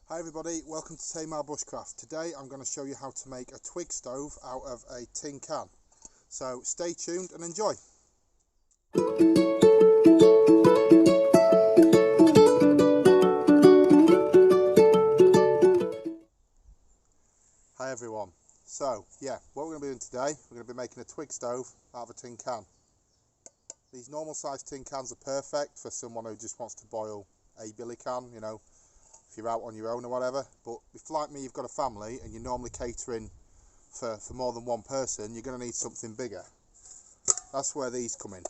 Hi everybody, welcome to Bushcraft. Today I'm going to show you how to make a twig stove out of a tin can. So stay tuned and enjoy. Hi everyone. So yeah, what we're going to be doing today, we're going to be making a twig stove out of a tin can. These normal sized tin cans are perfect for someone who just wants to boil a billy can, you know, if you're out on your own or whatever. But if like me you've got a family and you're normally catering for more than one person, you're going to need something bigger. That's where these come in.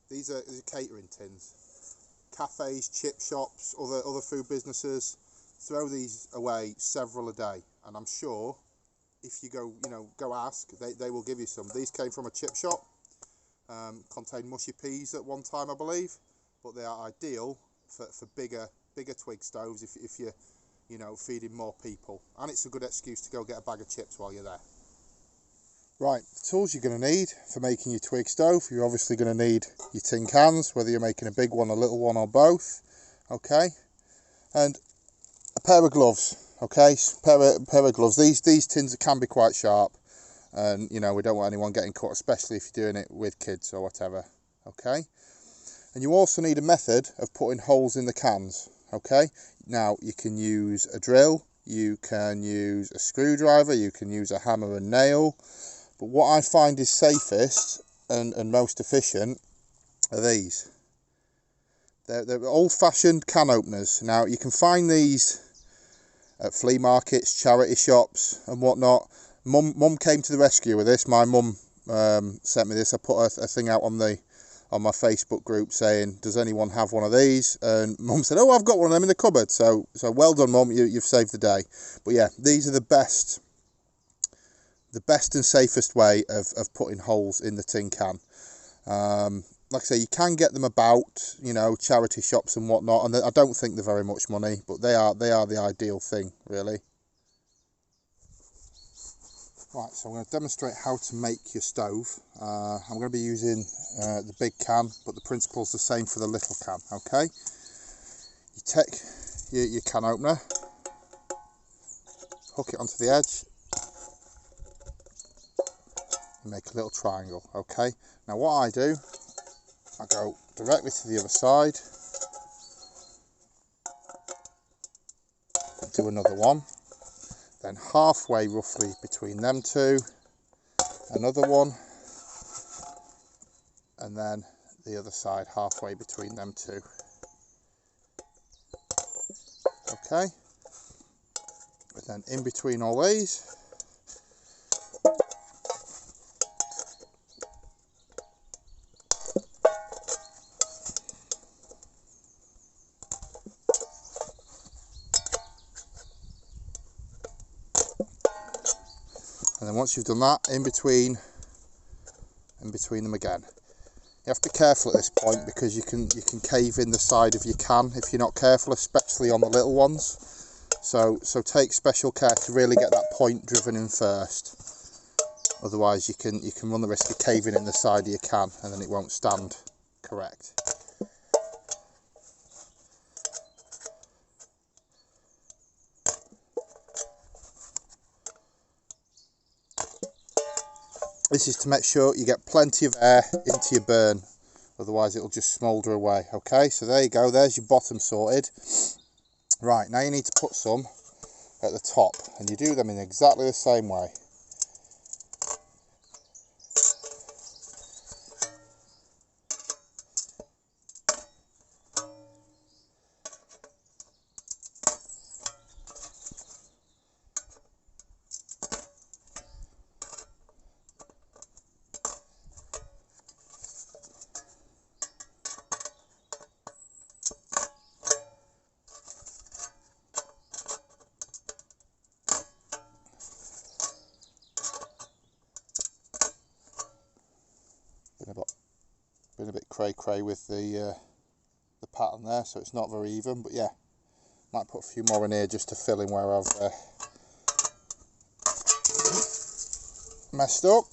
These are catering tins. Cafes, chip shops, other food businesses throw these away several a day, and I'm sure if you go ask, they will give you some. These came from a chip shop, contained mushy peas at one time I believe, but they are ideal for bigger twig stoves if you're feeding more people, and it's a good excuse to go get a bag of chips while you're there. Right, the tools you're going to need for making your twig stove, you're obviously going to need your tin cans, whether you're making a big one, a little one, or both, okay, and a pair of gloves, okay, pair of gloves. These tins can be quite sharp, and we don't want anyone getting cut, especially if you're doing it with kids or whatever, okay. And you also need a method of putting holes in the cans, okay. Now you can use a drill, you can use a screwdriver, you can use a hammer and nail, but what I find is safest and most efficient are these. They're old-fashioned can openers. Now you can find these at flea markets, charity shops and whatnot. Mum came to the rescue with this. My mum sent me this. I put a thing out on my Facebook group saying, does anyone have one of these? And Mum said, oh, I've got one of them in the cupboard. So well done, Mum, you've saved the day. But yeah, these are the best and safest way of putting holes in the tin can. Like I say, you can get them about, charity shops and whatnot, and I don't think they're very much money, but they are the ideal thing, really. Right, so I'm going to demonstrate how to make your stove. I'm going to be using the big can, but the principle's the same for the little can, okay? You take your can opener, hook it onto the edge, and make a little triangle, okay? Now what I do, I go directly to the other side, do another one, then halfway roughly between them two, another one, and then the other side halfway between them two. Okay, and then in between all these, and then once you've done that, in between them again. You have to be careful at this point because you can cave in the side of your can if you're not careful, especially on the little ones. So take special care to really get that point driven in first. Otherwise you can run the risk of caving in the side of your can and then it won't stand correct. This is to make sure you get plenty of air into your burn, otherwise it'll just smoulder away. Okay, so there you go, there's your bottom sorted. Right, now you need to put some at the top, and you do them in exactly the same way. Been a bit cray with the pattern there, so it's not very even, but yeah, might put a few more in here just to fill in where I've messed up.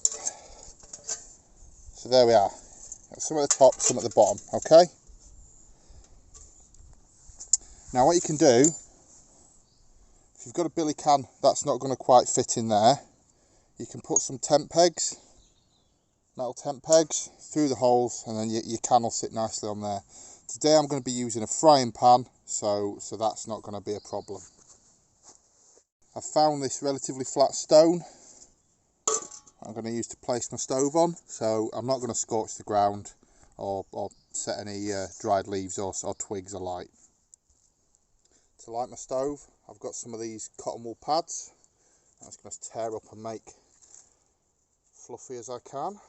So there we are, got some at the top, some at the bottom. Okay, now what you can do if you've got a billy can that's not going to quite fit in there, you can put some tent pegs, metal tent pegs, through the holes, and then your can will sit nicely on there. Today I'm going to be using a frying pan, so that's not going to be a problem. I've found this relatively flat stone I'm going to use to place my stove on, so I'm not going to scorch the ground or set any dried leaves or twigs alight. To light my stove, I've got some of these cotton wool pads. I'm just going to tear up and make fluffy as I can.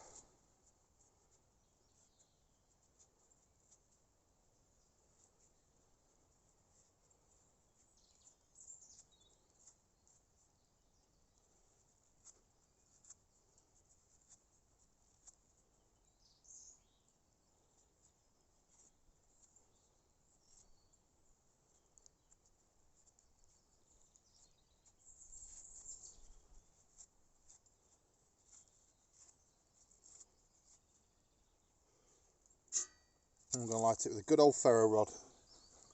I'm going to light it with a good old ferro rod.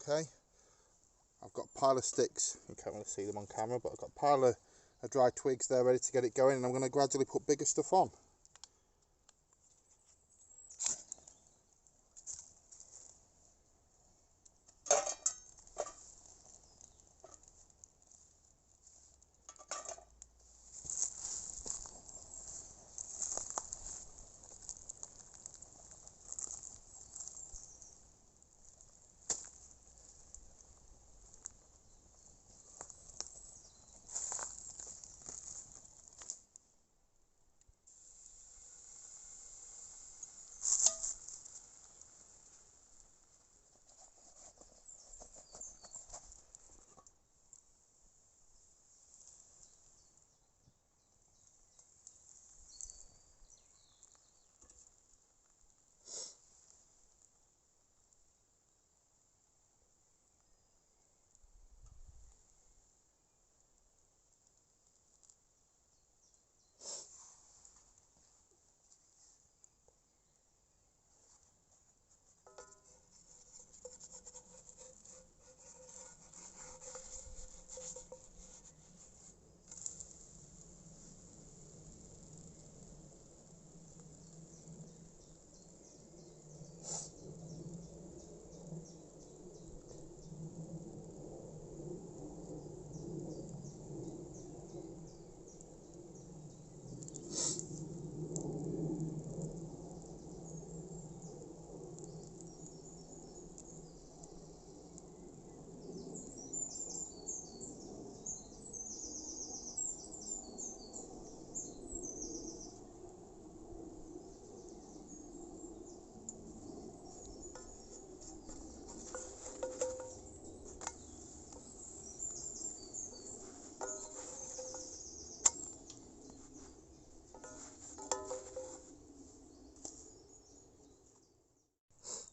Okay, I've got a pile of sticks, you can't really see them on camera, but I've got a pile of dry twigs there ready to get it going, and I'm going to gradually put bigger stuff on.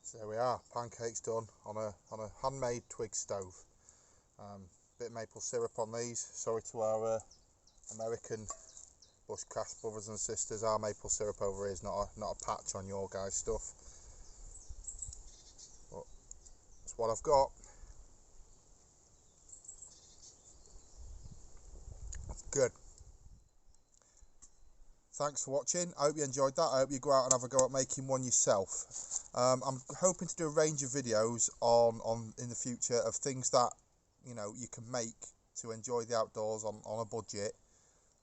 So there we are, pancakes done on a handmade twig stove. Bit of maple syrup on these. Sorry to our American Bushcraft brothers and sisters, our maple syrup over here is not a patch on your guys' stuff. But that's what I've got. That's good. Thanks for watching. I hope you enjoyed that. I hope you go out and have a go at making one yourself. I'm hoping to do a range of videos on in the future of things that you can make to enjoy the outdoors on a budget.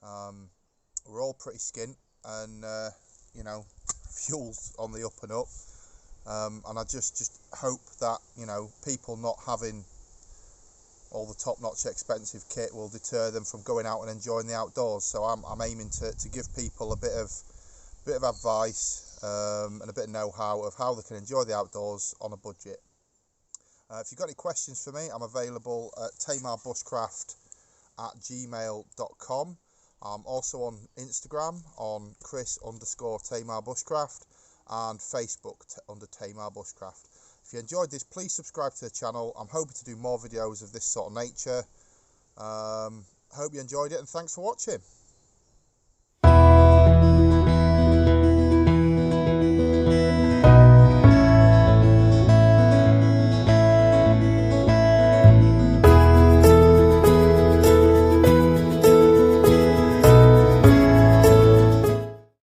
We're all pretty skint, and fuel's on the up and up. And I just hope that people not having all the top-notch expensive kit will deter them from going out and enjoying the outdoors. So I'm aiming to give people a bit of advice and a bit of know-how of how they can enjoy the outdoors on a budget. If you've got any questions for me, I'm available at tamarbushcraft@gmail.com. I'm also on Instagram on Chris_TamarBushcraft and Facebook under Tamar Bushcraft. If you enjoyed this, please subscribe to the channel. I'm hoping to do more videos of this sort of nature. Hope you enjoyed it, and thanks for watching.